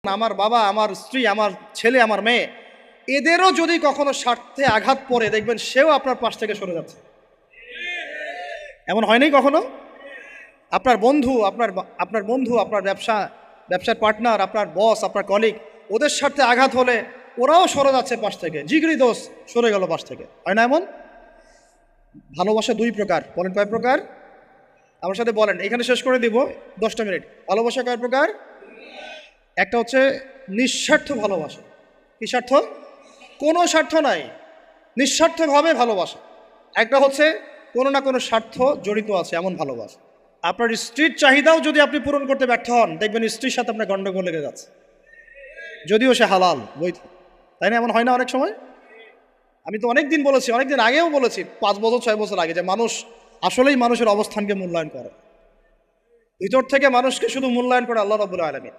আমার বাবা, আমার স্ত্রী, আমার ছেলে, আমার মেয়ে, এদেরও যদি কখনো স্বার্থে আঘাত পড়ে, দেখবেন সেও আপনার পাশ থেকে সরে যাচ্ছে। এমন হয়নি কখনো? আপনার বন্ধু, আপনার ব্যবসার পার্টনার, আপনার বস, আপনার কলিগ, ওদের স্বার্থে আঘাত হলে ওরাও সরে যাচ্ছে পাশ থেকে। জিগরি দোষ সরে গেল পাশ থেকে, হয় না এমন? ভালোবাসা দুই প্রকার। বলেন কয় প্রকার? আমার সাথে বলেন, এখানে শেষ করে দিব 10টা মিনিট। ভালোবাসা কয় প্রকার? একটা হচ্ছে নিঃস্বার্থ ভালোবাসা। কি স্বার্থ? কোনো স্বার্থ নাই, নিঃস্বার্থভাবে ভালোবাসা। একটা হচ্ছে কোনো না কোনো স্বার্থ জড়িত আছে এমন ভালোবাসা। আপনার স্ত্রীর চাহিদাও যদি আপনি পূরণ করতে ব্যর্থ হন, দেখবেন স্ত্রীর সাথে আপনার গন্ডগোল লেগে যাচ্ছে, যদিও সে হালাল বৈধ। তাই না? এমন হয় না অনেক সময়? আমি তো অনেক দিন বলেছি, অনেক দিন আগেও বলেছি, 5 বছর 6 বছর আগে, যে মানুষ আসলেই মানুষের অবস্থানকে মূল্যায়ন করে। ভিতর থেকে মানুষকে শুধু মূল্যায়ন করে আল্লাহ রাব্বুল আলামিন।